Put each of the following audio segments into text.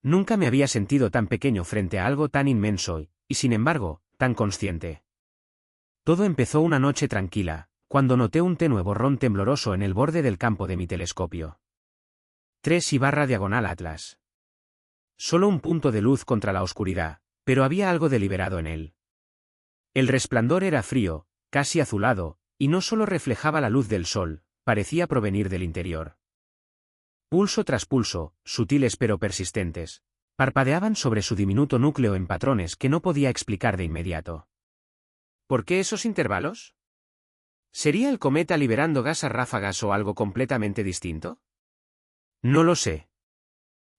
Nunca me había sentido tan pequeño frente a algo tan inmenso y, sin embargo, tan consciente. Todo empezó una noche tranquila, cuando noté un tenue borrón tembloroso en el borde del campo de mi telescopio. 3/diagonal Atlas. Solo un punto de luz contra la oscuridad, pero había algo deliberado en él. El resplandor era frío, casi azulado, y no solo reflejaba la luz del sol, parecía provenir del interior. Pulso tras pulso, sutiles pero persistentes, parpadeaban sobre su diminuto núcleo en patrones que no podía explicar de inmediato. ¿Por qué esos intervalos? ¿Sería el cometa liberando gas a ráfagas o algo completamente distinto? No lo sé.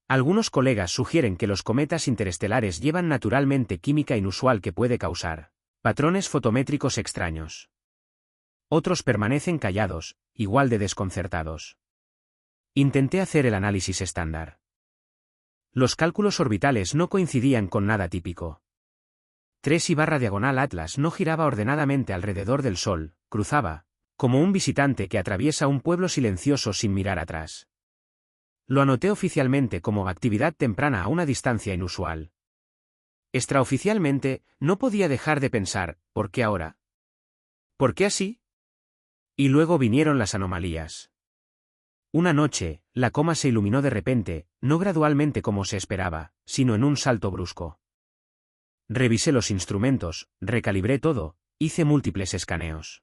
Algunos colegas sugieren que los cometas interestelares llevan naturalmente química inusual que puede causar patrones fotométricos extraños. Otros permanecen callados, igual de desconcertados. Intenté hacer el análisis estándar. Los cálculos orbitales no coincidían con nada típico. 3/diagonal Atlas no giraba ordenadamente alrededor del Sol, cruzaba, como un visitante que atraviesa un pueblo silencioso sin mirar atrás. Lo anoté oficialmente como actividad temprana a una distancia inusual. Extraoficialmente, no podía dejar de pensar, ¿por qué ahora? ¿Por qué así? Y luego vinieron las anomalías. Una noche, la coma se iluminó de repente, no gradualmente como se esperaba, sino en un salto brusco. Revisé los instrumentos, recalibré todo, hice múltiples escaneos.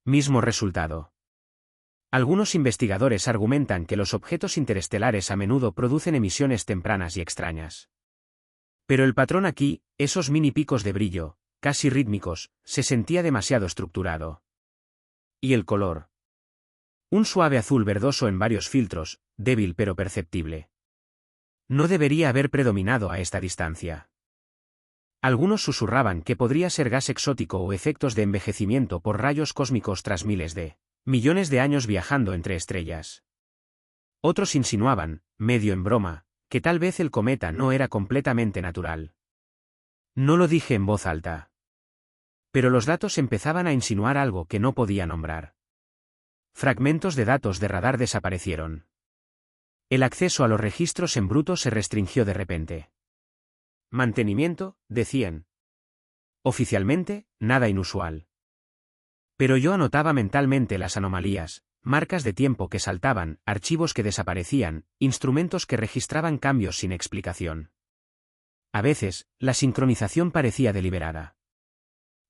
Mismo resultado. Algunos investigadores argumentan que los objetos interestelares a menudo producen emisiones tempranas y extrañas. Pero el patrón aquí, esos mini picos de brillo, casi rítmicos, se sentía demasiado estructurado. ¿Y el color? Un suave azul verdoso en varios filtros, débil pero perceptible. No debería haber predominado a esta distancia. Algunos susurraban que podría ser gas exótico o efectos de envejecimiento por rayos cósmicos tras millones de años viajando entre estrellas. Otros insinuaban, medio en broma, que tal vez el cometa no era completamente natural. No lo dije en voz alta. Pero los datos empezaban a insinuar algo que no podía nombrar. Fragmentos de datos de radar desaparecieron. El acceso a los registros en bruto se restringió de repente. Mantenimiento, decían. Oficialmente, nada inusual. Pero yo anotaba mentalmente las anomalías, marcas de tiempo que saltaban, archivos que desaparecían, instrumentos que registraban cambios sin explicación. A veces, la sincronización parecía deliberada.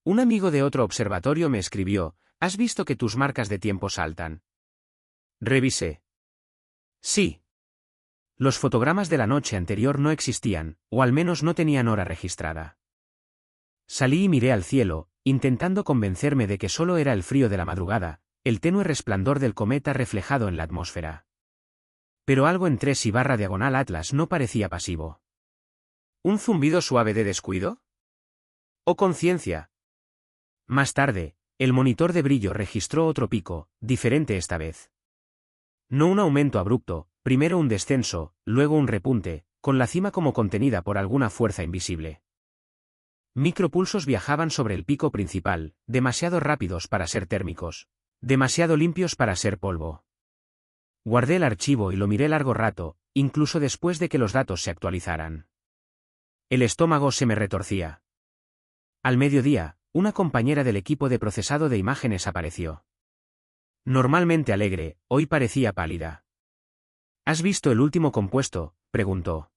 Un amigo de otro observatorio me escribió: ¿has visto que tus marcas de tiempo saltan? Revisé. Sí. Los fotogramas de la noche anterior no existían, o al menos no tenían hora registrada. Salí y miré al cielo, intentando convencerme de que solo era el frío de la madrugada, el tenue resplandor del cometa reflejado en la atmósfera. Pero algo en 3/diagonal Atlas no parecía pasivo. ¿Un zumbido suave de descuido? ¿O conciencia? Más tarde, el monitor de brillo registró otro pico, diferente esta vez. No un aumento abrupto, primero un descenso, luego un repunte, con la cima como contenida por alguna fuerza invisible. Micropulsos viajaban sobre el pico principal, demasiado rápidos para ser térmicos, demasiado limpios para ser polvo. Guardé el archivo y lo miré largo rato, incluso después de que los datos se actualizaran. El estómago se me retorcía. Al mediodía, una compañera del equipo de procesado de imágenes apareció. Normalmente alegre, hoy parecía pálida. ¿Has visto el último compuesto?, preguntó.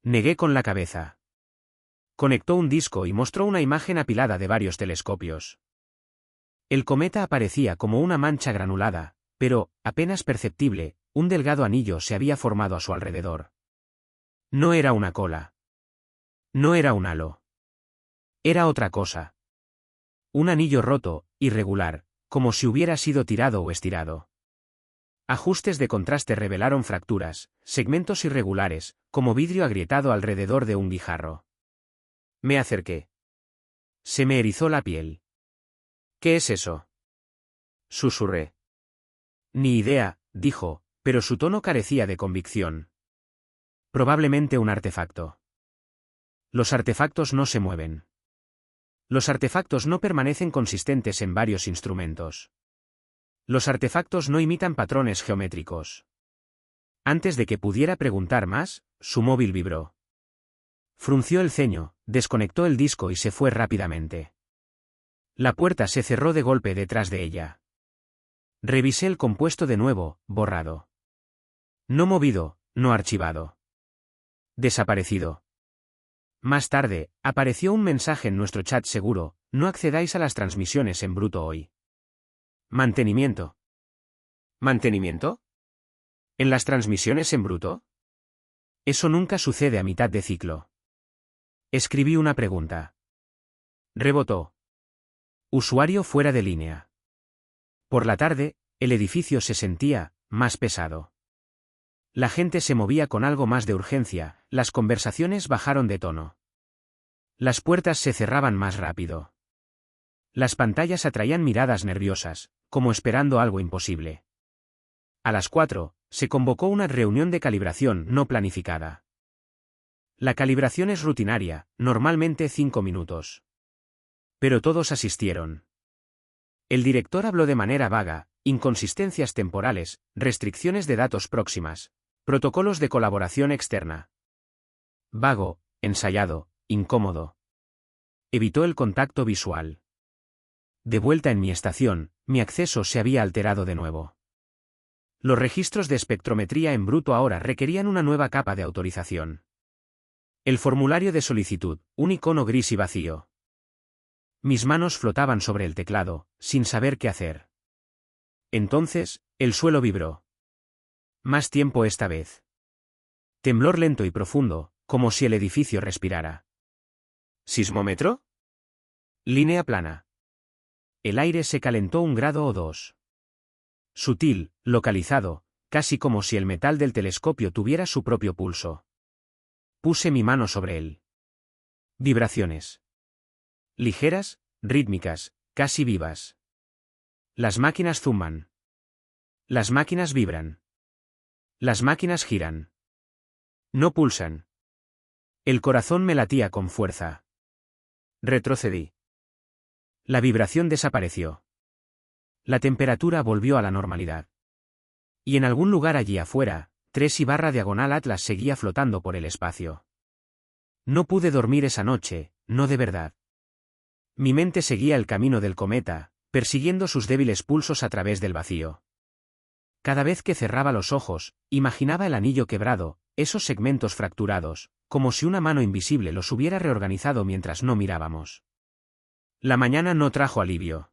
Negué con la cabeza. Conectó un disco y mostró una imagen apilada de varios telescopios. El cometa aparecía como una mancha granulada, pero, apenas perceptible, un delgado anillo se había formado a su alrededor. No era una cola. No era un halo. Era otra cosa. Un anillo roto, irregular, como si hubiera sido tirado o estirado. Ajustes de contraste revelaron fracturas, segmentos irregulares, como vidrio agrietado alrededor de un guijarro. Me acerqué. Se me erizó la piel. ¿Qué es eso?, susurré. Ni idea, dijo, pero su tono carecía de convicción. Probablemente un artefacto. Los artefactos no se mueven. Los artefactos no permanecen consistentes en varios instrumentos. Los artefactos no imitan patrones geométricos. Antes de que pudiera preguntar más, su móvil vibró. Frunció el ceño, desconectó el disco y se fue rápidamente. La puerta se cerró de golpe detrás de ella. Revisé el compuesto de nuevo, borrado. No movido, no archivado. Desaparecido. Más tarde, apareció un mensaje en nuestro chat seguro: no accedáis a las transmisiones en bruto hoy. Mantenimiento. ¿Mantenimiento? ¿En las transmisiones en bruto? Eso nunca sucede a mitad de ciclo. Escribí una pregunta. Rebotó. Usuario fuera de línea. Por la tarde, el edificio se sentía más pesado. La gente se movía con algo más de urgencia, las conversaciones bajaron de tono. Las puertas se cerraban más rápido. Las pantallas atraían miradas nerviosas, como esperando algo imposible. A las 4, se convocó una reunión de calibración no planificada. La calibración es rutinaria, normalmente 5 minutos. Pero todos asistieron. El director habló de manera vaga: inconsistencias temporales, restricciones de datos próximas, protocolos de colaboración externa. Vago, ensayado, incómodo. Evitó el contacto visual. De vuelta en mi estación, mi acceso se había alterado de nuevo. Los registros de espectrometría en bruto ahora requerían una nueva capa de autorización. El formulario de solicitud, un icono gris y vacío. Mis manos flotaban sobre el teclado, sin saber qué hacer. Entonces, el suelo vibró. Más tiempo esta vez. Temblor lento y profundo, como si el edificio respirara. ¿Sismómetro? Línea plana. El aire se calentó 1 grado o 2. Sutil, localizado, casi como si el metal del telescopio tuviera su propio pulso. Puse mi mano sobre él. Vibraciones. Ligeras, rítmicas, casi vivas. Las máquinas zumban. Las máquinas vibran. Las máquinas giran. No pulsan. El corazón me latía con fuerza. Retrocedí. La vibración desapareció. La temperatura volvió a la normalidad. Y en algún lugar allí afuera, 3/diagonal Atlas seguía flotando por el espacio. No pude dormir esa noche, no de verdad. Mi mente seguía el camino del cometa, persiguiendo sus débiles pulsos a través del vacío. Cada vez que cerraba los ojos, imaginaba el anillo quebrado, esos segmentos fracturados, como si una mano invisible los hubiera reorganizado mientras no mirábamos. La mañana no trajo alivio.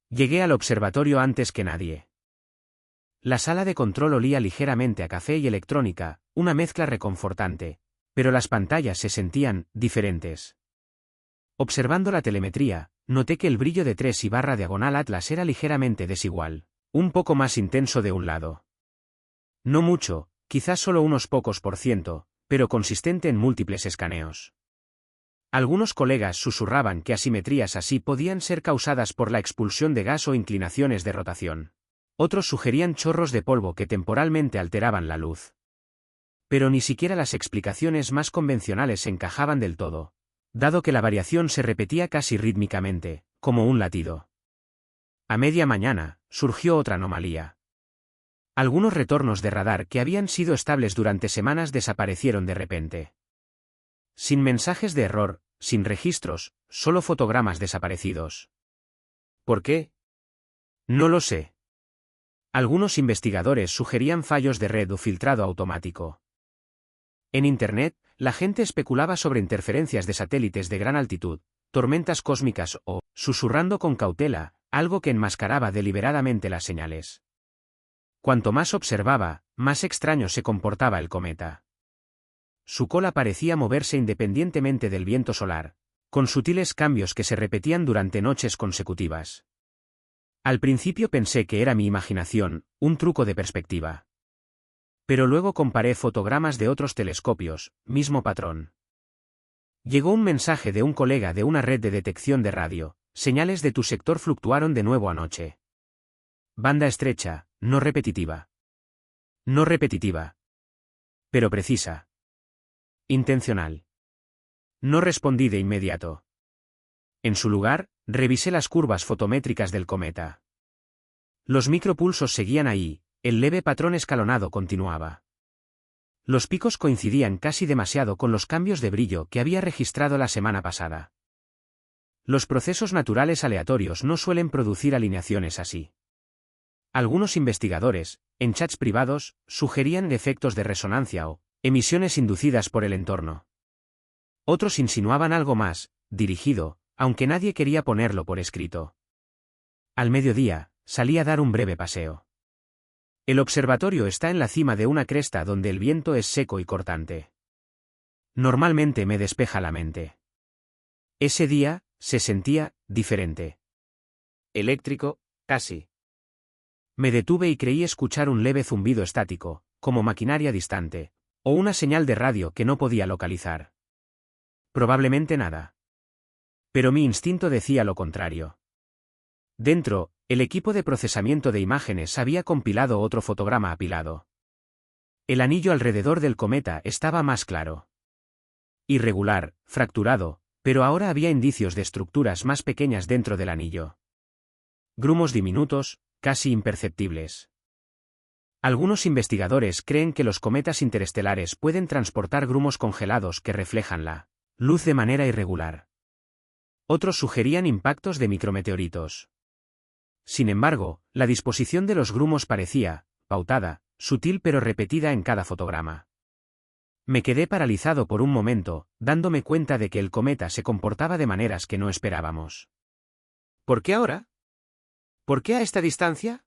Llegué al observatorio antes que nadie. La sala de control olía ligeramente a café y electrónica, una mezcla reconfortante, pero las pantallas se sentían diferentes. Observando la telemetría, noté que el brillo de 3/diagonal Atlas era ligeramente desigual, un poco más intenso de un lado. No mucho, quizás solo unos pocos %, pero consistente en múltiples escaneos. Algunos colegas susurraban que asimetrías así podían ser causadas por la expulsión de gas o inclinaciones de rotación. Otros sugerían chorros de polvo que temporalmente alteraban la luz. Pero ni siquiera las explicaciones más convencionales encajaban del todo, dado que la variación se repetía casi rítmicamente, como un latido. A media mañana, surgió otra anomalía. Algunos retornos de radar que habían sido estables durante semanas desaparecieron de repente. Sin mensajes de error, sin registros, solo fotogramas desaparecidos. ¿Por qué? No lo sé. Algunos investigadores sugerían fallos de red o filtrado automático. En Internet, la gente especulaba sobre interferencias de satélites de gran altitud, tormentas cósmicas o, susurrando con cautela, algo que enmascaraba deliberadamente las señales. Cuanto más observaba, más extraño se comportaba el cometa. Su cola parecía moverse independientemente del viento solar, con sutiles cambios que se repetían durante noches consecutivas. Al principio pensé que era mi imaginación, un truco de perspectiva. Pero luego comparé fotogramas de otros telescopios, mismo patrón. Llegó un mensaje de un colega de una red de detección de radio: señales de tu sector fluctuaron de nuevo anoche. Banda estrecha, no repetitiva. No repetitiva. Pero precisa. Intencional. No respondí de inmediato. En su lugar, revisé las curvas fotométricas del cometa. Los micropulsos seguían ahí, el leve patrón escalonado continuaba. Los picos coincidían casi demasiado con los cambios de brillo que había registrado la semana pasada. Los procesos naturales aleatorios no suelen producir alineaciones así. Algunos investigadores, en chats privados, sugerían efectos de resonancia o emisiones inducidas por el entorno. Otros insinuaban algo más, dirigido, aunque nadie quería ponerlo por escrito. Al mediodía, salí a dar un breve paseo. El observatorio está en la cima de una cresta donde el viento es seco y cortante. Normalmente me despeja la mente. Ese día, se sentía diferente. Eléctrico, casi. Me detuve y creí escuchar un leve zumbido estático, como maquinaria distante, o una señal de radio que no podía localizar. Probablemente nada. Pero mi instinto decía lo contrario. Dentro, el equipo de procesamiento de imágenes había compilado otro fotograma apilado. El anillo alrededor del cometa estaba más claro. Irregular, fracturado, pero ahora había indicios de estructuras más pequeñas dentro del anillo. Grumos diminutos, casi imperceptibles. Algunos investigadores creen que los cometas interestelares pueden transportar grumos congelados que reflejan la luz de manera irregular. Otros sugerían impactos de micrometeoritos. Sin embargo, la disposición de los grumos parecía, pautada, sutil pero repetida en cada fotograma. Me quedé paralizado por un momento, dándome cuenta de que el cometa se comportaba de maneras que no esperábamos. ¿Por qué ahora? ¿Por qué a esta distancia?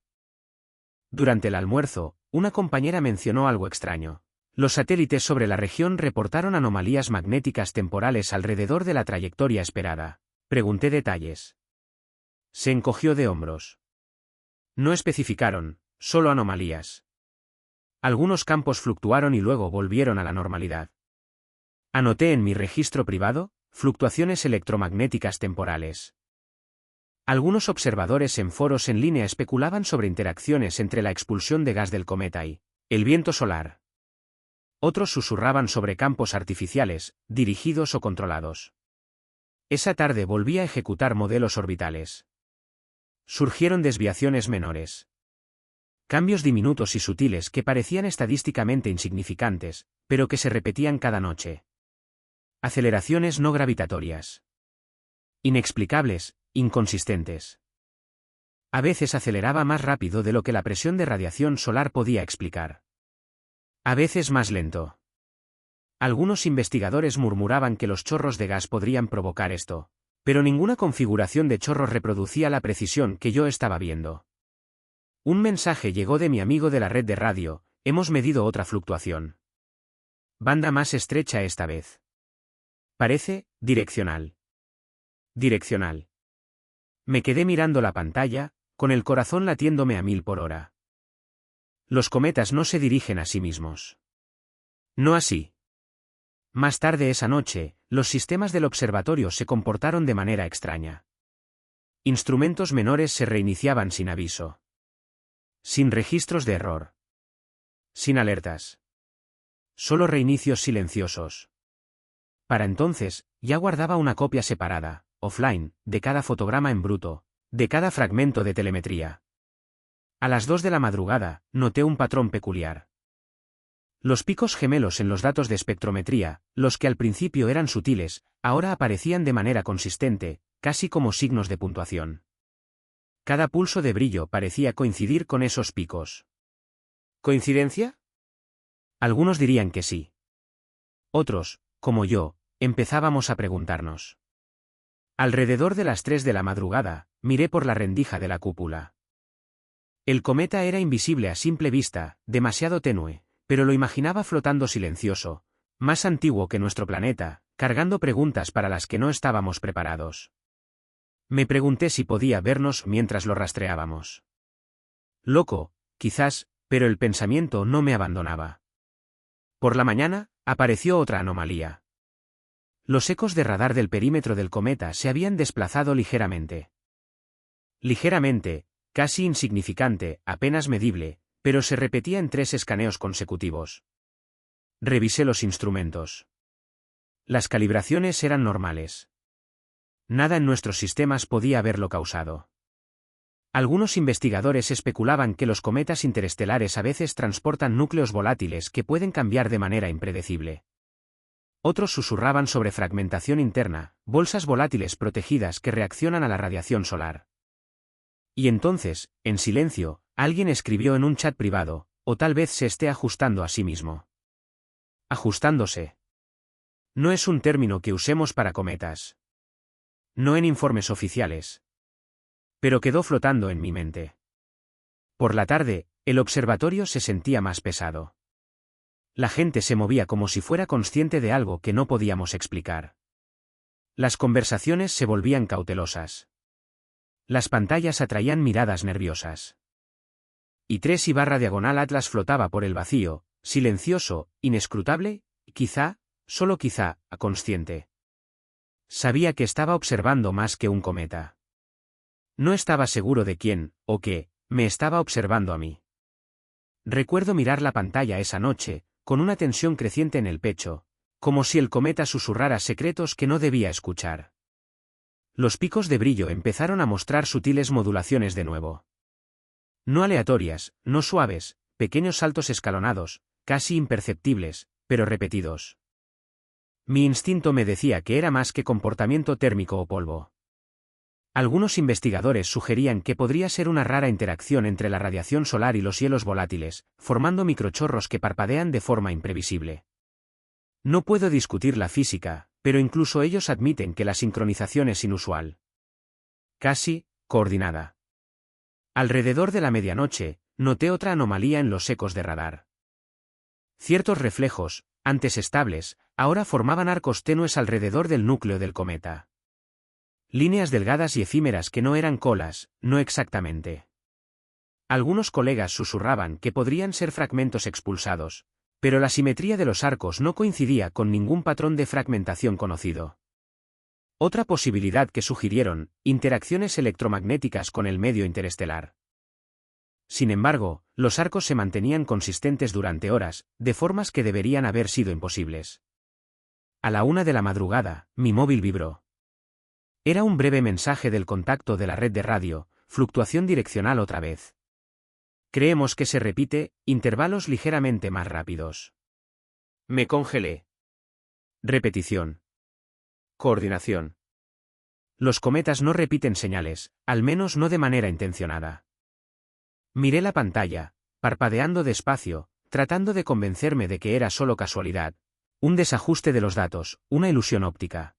Durante el almuerzo, una compañera mencionó algo extraño. Los satélites sobre la región reportaron anomalías magnéticas temporales alrededor de la trayectoria esperada. Pregunté detalles. Se encogió de hombros. No especificaron, solo anomalías. Algunos campos fluctuaron y luego volvieron a la normalidad. Anoté en mi registro privado, fluctuaciones electromagnéticas temporales. Algunos observadores en foros en línea especulaban sobre interacciones entre la expulsión de gas del cometa y el viento solar. Otros susurraban sobre campos artificiales, dirigidos o controlados. Esa tarde volví a ejecutar modelos orbitales. Surgieron desviaciones menores. Cambios diminutos y sutiles que parecían estadísticamente insignificantes, pero que se repetían cada noche. Aceleraciones no gravitatorias. Inexplicables, inconsistentes. A veces aceleraba más rápido de lo que la presión de radiación solar podía explicar. A veces más lento. Algunos investigadores murmuraban que los chorros de gas podrían provocar esto, pero ninguna configuración de chorros reproducía la precisión que yo estaba viendo. Un mensaje llegó de mi amigo de la red de radio: hemos medido otra fluctuación. Banda más estrecha esta vez. Parece direccional. Direccional. Me quedé mirando la pantalla, con el corazón latiéndome a 1000 por hora. Los cometas no se dirigen a sí mismos. No así. Más tarde esa noche, los sistemas del observatorio se comportaron de manera extraña. Instrumentos menores se reiniciaban sin aviso. Sin registros de error. Sin alertas. Solo reinicios silenciosos. Para entonces, ya guardaba una copia separada, offline, de cada fotograma en bruto, de cada fragmento de telemetría. A las 2 de la madrugada, noté un patrón peculiar. Los picos gemelos en los datos de espectrometría, los que al principio eran sutiles, ahora aparecían de manera consistente, casi como signos de puntuación. Cada pulso de brillo parecía coincidir con esos picos. ¿Coincidencia? Algunos dirían que sí. Otros, como yo, empezábamos a preguntarnos. Alrededor de las 3 de la madrugada, miré por la rendija de la cúpula. El cometa era invisible a simple vista, demasiado tenue, pero lo imaginaba flotando silencioso, más antiguo que nuestro planeta, cargando preguntas para las que no estábamos preparados. Me pregunté si podía vernos mientras lo rastreábamos. Loco, quizás, pero el pensamiento no me abandonaba. Por la mañana, apareció otra anomalía. Los ecos de radar del perímetro del cometa se habían desplazado ligeramente. Ligeramente, casi insignificante, apenas medible, pero se repetía en 3 escaneos consecutivos. Revisé los instrumentos. Las calibraciones eran normales. Nada en nuestros sistemas podía haberlo causado. Algunos investigadores especulaban que los cometas interestelares a veces transportan núcleos volátiles que pueden cambiar de manera impredecible. Otros susurraban sobre fragmentación interna, bolsas volátiles protegidas que reaccionan a la radiación solar. Y entonces, en silencio, alguien escribió en un chat privado, o tal vez se esté ajustando a sí mismo. Ajustándose. No es un término que usemos para cometas. No en informes oficiales. Pero quedó flotando en mi mente. Por la tarde, el observatorio se sentía más pesado. La gente se movía como si fuera consciente de algo que no podíamos explicar. Las conversaciones se volvían cautelosas. Las pantallas atraían miradas nerviosas. Y 3/diagonal Atlas flotaba por el vacío, silencioso, inescrutable, quizá, solo quizá, consciente. Sabía que estaba observando más que un cometa. No estaba seguro de quién, o qué, me estaba observando a mí. Recuerdo mirar la pantalla esa noche, con una tensión creciente en el pecho, como si el cometa susurrara secretos que no debía escuchar. Los picos de brillo empezaron a mostrar sutiles modulaciones de nuevo. No aleatorias, no suaves, pequeños saltos escalonados, casi imperceptibles, pero repetidos. Mi instinto me decía que era más que comportamiento térmico o polvo. Algunos investigadores sugerían que podría ser una rara interacción entre la radiación solar y los hielos volátiles, formando microchorros que parpadean de forma imprevisible. No puedo discutir la física, pero incluso ellos admiten que la sincronización es inusual. Casi, coordinada. Alrededor de la medianoche, noté otra anomalía en los ecos de radar. Ciertos reflejos, antes estables, ahora formaban arcos tenues alrededor del núcleo del cometa. Líneas delgadas y efímeras que no eran colas, no exactamente. Algunos colegas susurraban que podrían ser fragmentos expulsados, pero la simetría de los arcos no coincidía con ningún patrón de fragmentación conocido. Otra posibilidad que sugirieron, interacciones electromagnéticas con el medio interestelar. Sin embargo, los arcos se mantenían consistentes durante horas, de formas que deberían haber sido imposibles. A la 1 de la madrugada, mi móvil vibró. Era un breve mensaje del contacto de la red de radio, fluctuación direccional otra vez. Creemos que se repite, intervalos ligeramente más rápidos. Me congelé. Repetición. Coordinación. Los cometas no repiten señales, al menos no de manera intencionada. Miré la pantalla, parpadeando despacio, tratando de convencerme de que era solo casualidad, un desajuste de los datos, una ilusión óptica.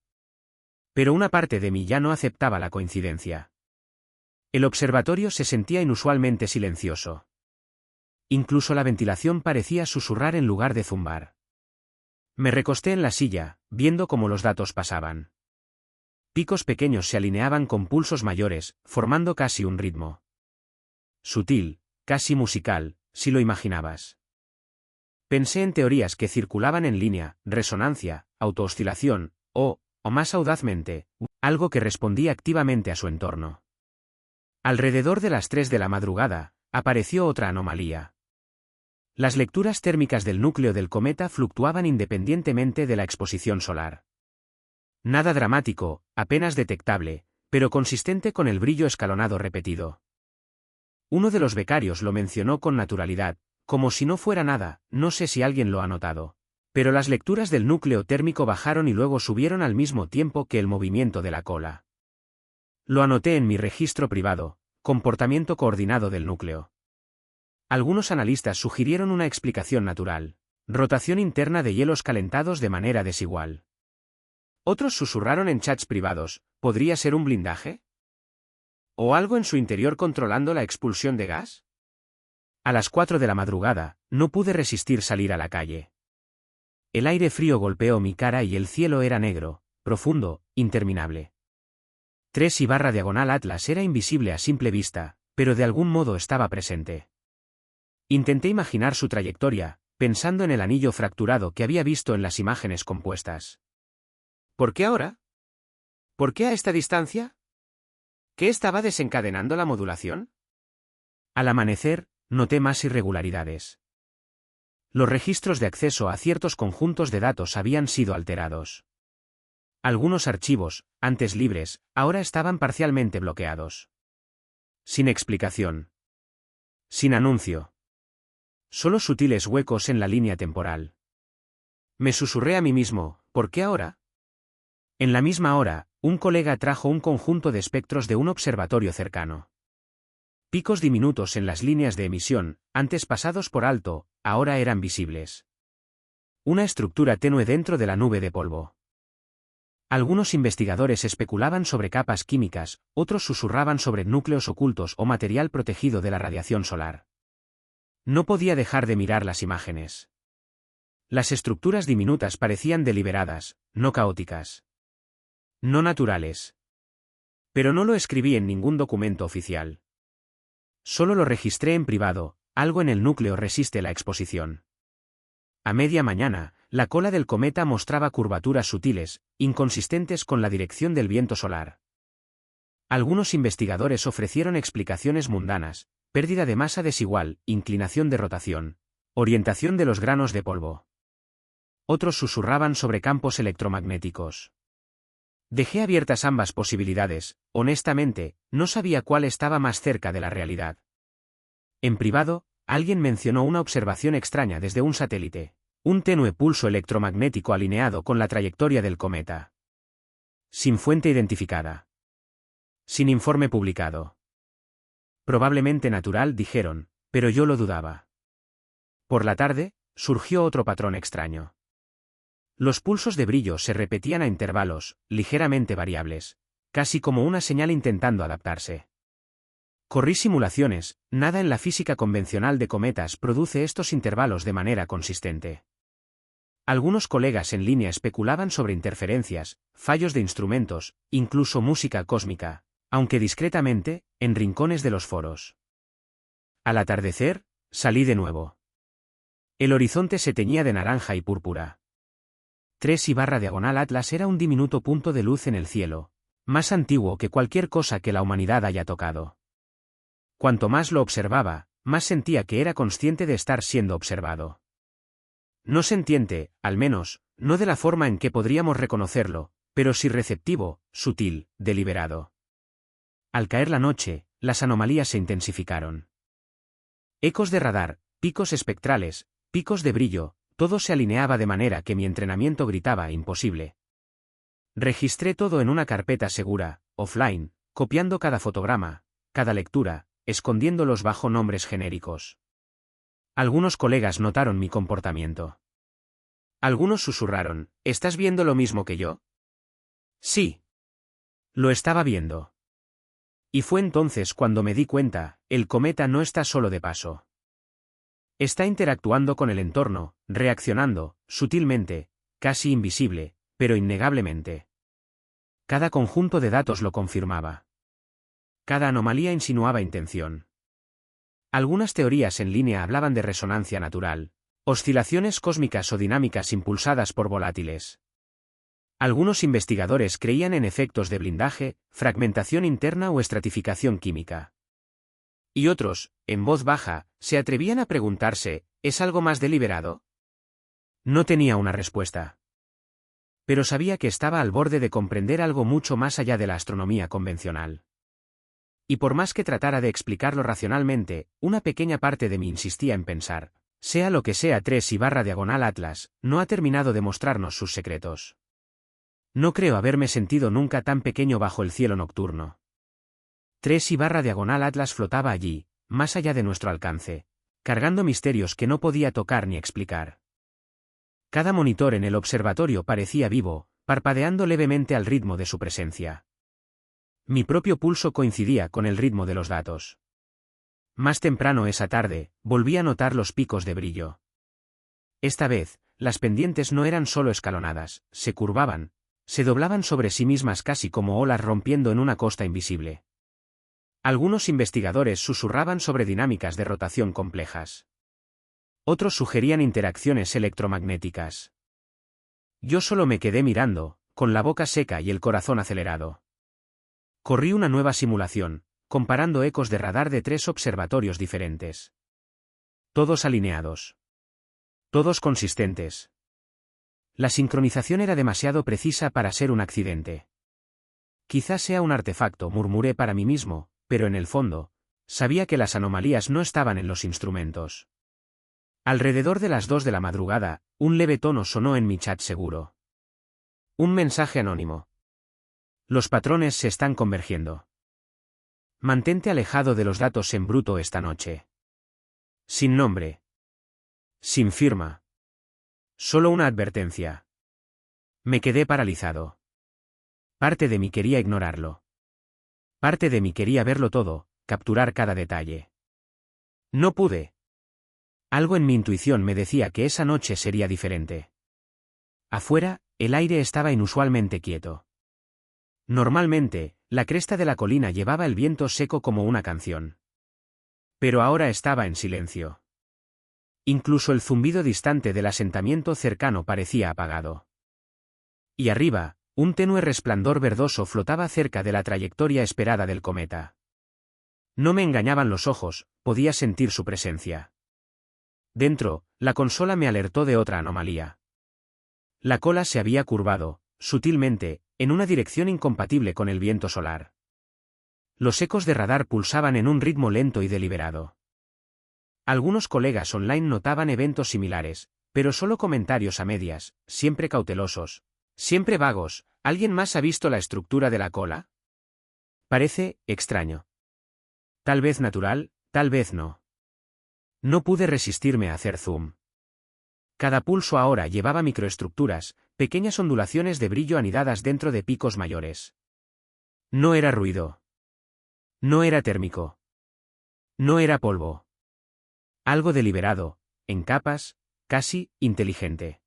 Pero una parte de mí ya no aceptaba la coincidencia. El observatorio se sentía inusualmente silencioso. Incluso la ventilación parecía susurrar en lugar de zumbar. Me recosté en la silla, viendo cómo los datos pasaban. Picos pequeños se alineaban con pulsos mayores, formando casi un ritmo. Sutil, casi musical, si lo imaginabas. Pensé en teorías que circulaban en línea, resonancia, autooscilación, o más audazmente, algo que respondía activamente a su entorno. Alrededor de las 3 de la madrugada, apareció otra anomalía. Las lecturas térmicas del núcleo del cometa fluctuaban independientemente de la exposición solar. Nada dramático, apenas detectable, pero consistente con el brillo escalonado repetido. Uno de los becarios lo mencionó con naturalidad, como si no fuera nada, no sé si alguien lo ha notado. Pero las lecturas del núcleo térmico bajaron y luego subieron al mismo tiempo que el movimiento de la cola. Lo anoté en mi registro privado, comportamiento coordinado del núcleo. Algunos analistas sugirieron una explicación natural, rotación interna de hielos calentados de manera desigual. Otros susurraron en chats privados, ¿podría ser un blindaje? ¿O algo en su interior controlando la expulsión de gas? A las 4 de la madrugada, no pude resistir salir a la calle. El aire frío golpeó mi cara y el cielo era negro, profundo, interminable. 3/diagonal Atlas era invisible a simple vista, pero de algún modo estaba presente. Intenté imaginar su trayectoria, pensando en el anillo fracturado que había visto en las imágenes compuestas. ¿Por qué ahora? ¿Por qué a esta distancia? ¿Qué estaba desencadenando la modulación? Al amanecer, noté más irregularidades. Los registros de acceso a ciertos conjuntos de datos habían sido alterados. Algunos archivos, antes libres, ahora estaban parcialmente bloqueados. Sin explicación. Sin anuncio. Solo sutiles huecos en la línea temporal. Me susurré a mí mismo, ¿por qué ahora? En la misma hora, un colega trajo un conjunto de espectros de un observatorio cercano. Picos diminutos en las líneas de emisión, antes pasados por alto, ahora eran visibles. Una estructura tenue dentro de la nube de polvo. Algunos investigadores especulaban sobre capas químicas, otros susurraban sobre núcleos ocultos o material protegido de la radiación solar. No podía dejar de mirar las imágenes. Las estructuras diminutas parecían deliberadas, no caóticas. No naturales. Pero no lo escribí en ningún documento oficial. Solo lo registré en privado, algo en el núcleo resiste la exposición. A media mañana, la cola del cometa mostraba curvaturas sutiles, inconsistentes con la dirección del viento solar. Algunos investigadores ofrecieron explicaciones mundanas: pérdida de masa desigual, inclinación de rotación, orientación de los granos de polvo. Otros susurraban sobre campos electromagnéticos. Dejé abiertas ambas posibilidades, honestamente, no sabía cuál estaba más cerca de la realidad. En privado, alguien mencionó una observación extraña desde un satélite, un tenue pulso electromagnético alineado con la trayectoria del cometa. Sin fuente identificada. Sin informe publicado. Probablemente natural, dijeron, pero yo lo dudaba. Por la tarde, surgió otro patrón extraño. Los pulsos de brillo se repetían a intervalos, ligeramente variables, casi como una señal intentando adaptarse. Corrí simulaciones, nada en la física convencional de cometas produce estos intervalos de manera consistente. Algunos colegas en línea especulaban sobre interferencias, fallos de instrumentos, incluso música cósmica, aunque discretamente, en rincones de los foros. Al atardecer, salí de nuevo. El horizonte se teñía de naranja y púrpura. 3/Atlas era un diminuto punto de luz en el cielo, más antiguo que cualquier cosa que la humanidad haya tocado. Cuanto más lo observaba, más sentía que era consciente de estar siendo observado. No sentiente, al menos, no de la forma en que podríamos reconocerlo, pero sí receptivo, sutil, deliberado. Al caer la noche, las anomalías se intensificaron. Ecos de radar, picos espectrales, picos de brillo, todo se alineaba de manera que mi entrenamiento gritaba imposible. Registré todo en una carpeta segura, offline, copiando cada fotograma, cada lectura, escondiéndolos bajo nombres genéricos. Algunos colegas notaron mi comportamiento. Algunos susurraron, ¿estás viendo lo mismo que yo? Sí. Lo estaba viendo. Y fue entonces cuando me di cuenta, el cometa no está solo de paso. Está interactuando con el entorno, reaccionando, sutilmente, casi invisible, pero innegablemente. Cada conjunto de datos lo confirmaba. Cada anomalía insinuaba intención. Algunas teorías en línea hablaban de resonancia natural, oscilaciones cósmicas o dinámicas impulsadas por volátiles. Algunos investigadores creían en efectos de blindaje, fragmentación interna o estratificación química. Y otros, en voz baja, se atrevían a preguntarse, ¿es algo más deliberado? No tenía una respuesta. Pero sabía que estaba al borde de comprender algo mucho más allá de la astronomía convencional. Y por más que tratara de explicarlo racionalmente, una pequeña parte de mí insistía en pensar, sea lo que sea 3/Atlas, no ha terminado de mostrarnos sus secretos. No creo haberme sentido nunca tan pequeño bajo el cielo nocturno. 3/Atlas flotaba allí, más allá de nuestro alcance, cargando misterios que no podía tocar ni explicar. Cada monitor en el observatorio parecía vivo, parpadeando levemente al ritmo de su presencia. Mi propio pulso coincidía con el ritmo de los datos. Más temprano esa tarde, volví a notar los picos de brillo. Esta vez, las pendientes no eran solo escalonadas, se curvaban, se doblaban sobre sí mismas casi como olas rompiendo en una costa invisible. Algunos investigadores susurraban sobre dinámicas de rotación complejas. Otros sugerían interacciones electromagnéticas. Yo solo me quedé mirando, con la boca seca y el corazón acelerado. Corrí una nueva simulación, comparando ecos de radar de 3 observatorios diferentes. Todos alineados. Todos consistentes. La sincronización era demasiado precisa para ser un accidente. Quizás sea un artefacto, murmuré para mí mismo, pero en el fondo, Sabía que las anomalías no estaban en los instrumentos. Alrededor de las 2 de la madrugada, un leve tono sonó en mi chat seguro. Un mensaje anónimo. Los patrones se están convergiendo. Mantente alejado de los datos en bruto esta noche. Sin nombre. Sin firma. Solo una advertencia. Me quedé paralizado. Parte de mí quería ignorarlo. Parte de mí quería verlo todo, capturar cada detalle. No pude. Algo en mi intuición me decía que esa noche sería diferente. Afuera, el aire estaba inusualmente quieto. Normalmente, la cresta de la colina llevaba el viento seco como una canción. Pero ahora estaba en silencio. Incluso el zumbido distante del asentamiento cercano parecía apagado. Y arriba, un tenue resplandor verdoso flotaba cerca de la trayectoria esperada del cometa. No me engañaban los ojos, podía sentir su presencia. Dentro, la consola me alertó de otra anomalía. La cola se había curvado, sutilmente, en una dirección incompatible con el viento solar. Los ecos de radar pulsaban en un ritmo lento y deliberado. Algunos colegas online notaban eventos similares, pero solo comentarios a medias, siempre cautelosos, siempre vagos. ¿Alguien más ha visto la estructura de la cola? Parece extraño. Tal vez natural, tal vez no. No pude resistirme a hacer zoom. Cada pulso ahora llevaba microestructuras, pequeñas ondulaciones de brillo anidadas dentro de picos mayores. No era ruido. No era térmico. No era polvo. Algo deliberado, en capas, casi inteligente.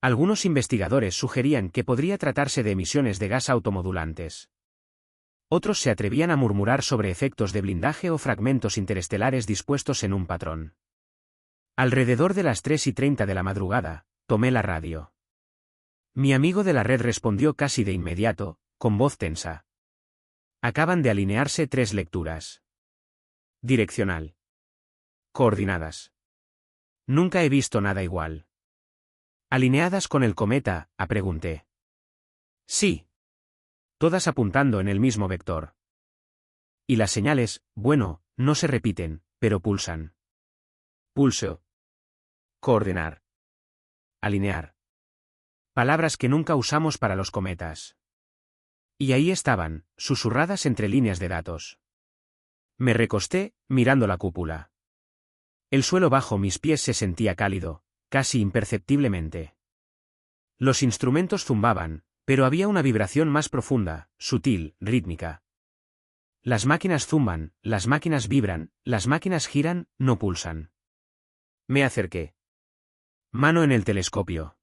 Algunos investigadores sugerían que podría tratarse de emisiones de gas automodulantes. Otros se atrevían a murmurar sobre efectos de blindaje o fragmentos interestelares dispuestos en un patrón. Alrededor de las 3:30 de la madrugada, tomé la radio. Mi amigo de la red respondió casi de inmediato, con voz tensa. Acaban de alinearse 3 lecturas. Direccional. Coordinadas. Nunca he visto nada igual. ¿Alineadas con el cometa?, pregunté. Sí. Todas apuntando en el mismo vector. Y las señales, bueno, no se repiten, pero pulsan. Pulso. Coordinar. Alinear. Palabras que nunca usamos para los cometas. Y ahí estaban, susurradas entre líneas de datos. Me recosté, mirando la cúpula. El suelo bajo mis pies se sentía cálido, casi imperceptiblemente. Los instrumentos zumbaban, pero había una vibración más profunda, sutil, rítmica. Las máquinas zumban, las máquinas vibran, las máquinas giran, no pulsan. Me acerqué. Mano en el telescopio.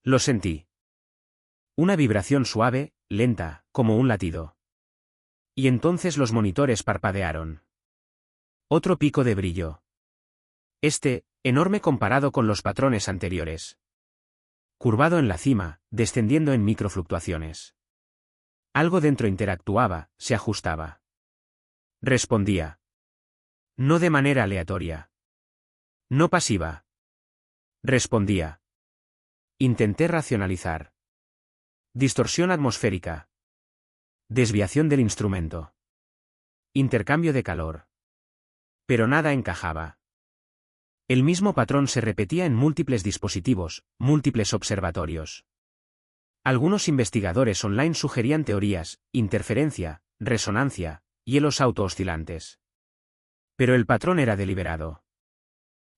Lo sentí. Una vibración suave, lenta, como un latido. Y entonces los monitores parpadearon. Otro pico de brillo. Enorme comparado con los patrones anteriores. Curvado en la cima, descendiendo en microfluctuaciones. Algo dentro interactuaba, se ajustaba. Respondía. No de manera aleatoria. No pasiva. Respondía. Intenté racionalizar. Distorsión atmosférica. Desviación del instrumento. Intercambio de calor. Pero nada encajaba. El mismo patrón se repetía en múltiples dispositivos, múltiples observatorios. Algunos investigadores online sugerían teorías, interferencia, resonancia, hielos autooscilantes. Pero el patrón era deliberado.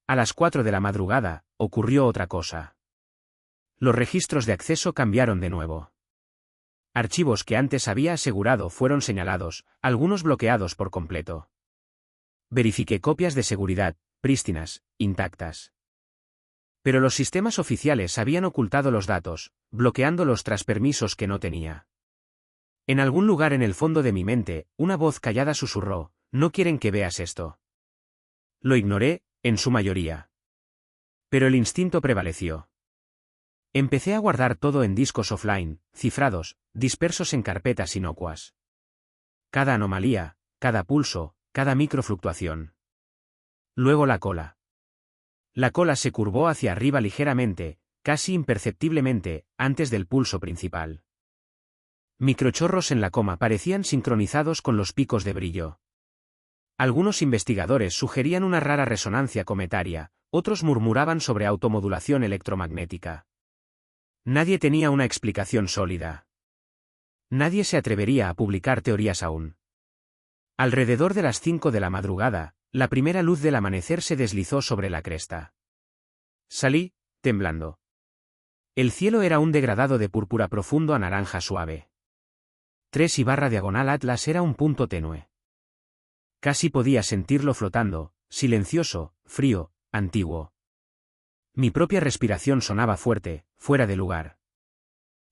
A las 4 de la madrugada, ocurrió otra cosa. Los registros de acceso cambiaron de nuevo. Archivos que antes había asegurado fueron señalados, algunos bloqueados por completo. Verifiqué copias de seguridad, prístinas, intactas. Pero los sistemas oficiales habían ocultado los datos, bloqueándolos tras permisos que no tenía. En algún lugar en el fondo de mi mente, una voz callada susurró, «No quieren que veas esto». Lo ignoré, en su mayoría. Pero el instinto prevaleció. Empecé a guardar todo en discos offline, cifrados, dispersos en carpetas inocuas. Cada anomalía, cada pulso, cada microfluctuación. Luego la cola. La cola se curvó hacia arriba ligeramente, casi imperceptiblemente, antes del pulso principal. Microchorros en la coma parecían sincronizados con los picos de brillo. Algunos investigadores sugerían una rara resonancia cometaria, otros murmuraban sobre automodulación electromagnética. Nadie tenía una explicación sólida. Nadie se atrevería a publicar teorías aún. Alrededor de las 5 de la madrugada, la primera luz del amanecer se deslizó sobre la cresta. Salí, temblando. El cielo era un degradado de púrpura profundo a naranja suave. 3/diagonal Atlas era un punto tenue. Casi podía sentirlo flotando, silencioso, frío, antiguo. Mi propia respiración sonaba fuerte, fuera de lugar.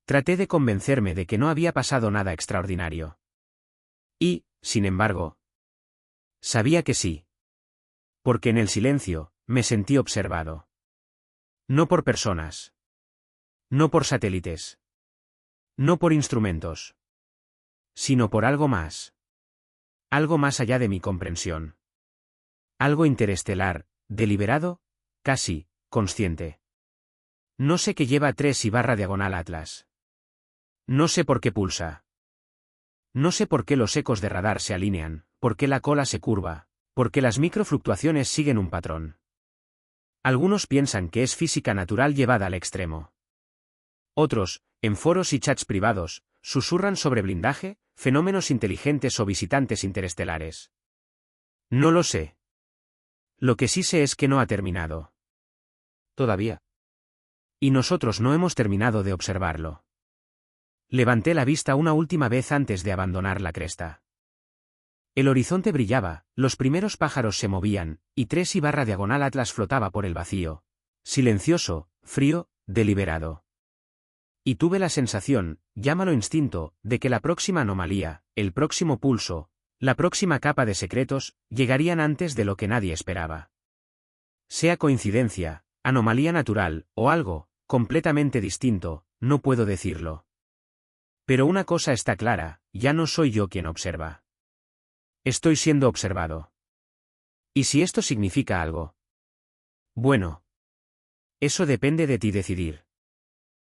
Traté de convencerme de que no había pasado nada extraordinario. Y, sin embargo, sabía que sí. Porque en el silencio, me sentí observado. No por personas. No por satélites. No por instrumentos. Sino por algo más. Algo más allá de mi comprensión. Algo interestelar, deliberado, casi, consciente. No sé qué lleva 3/diagonal Atlas. No sé por qué pulsa. No sé por qué los ecos de radar se alinean, por qué la cola se curva, por qué las microfluctuaciones siguen un patrón. Algunos piensan que es física natural llevada al extremo. Otros, en foros y chats privados, susurran sobre blindaje, fenómenos inteligentes o visitantes interestelares. No lo sé. Lo que sí sé es que no ha terminado. Todavía. Y nosotros no hemos terminado de observarlo. Levanté la vista una última vez antes de abandonar la cresta. El horizonte brillaba, los primeros pájaros se movían, y 3/diagonal Atlas flotaba por el vacío. Silencioso, frío, deliberado. Y tuve la sensación, llámalo instinto, de que la próxima anomalía, el próximo pulso, la próxima capa de secretos, llegarían antes de lo que nadie esperaba. Sea coincidencia, anomalía natural, o algo, completamente distinto, no puedo decirlo. Pero una cosa está clara, ya no soy yo quien observa. Estoy siendo observado. ¿Y si esto significa algo? Bueno. Eso depende de ti decidir.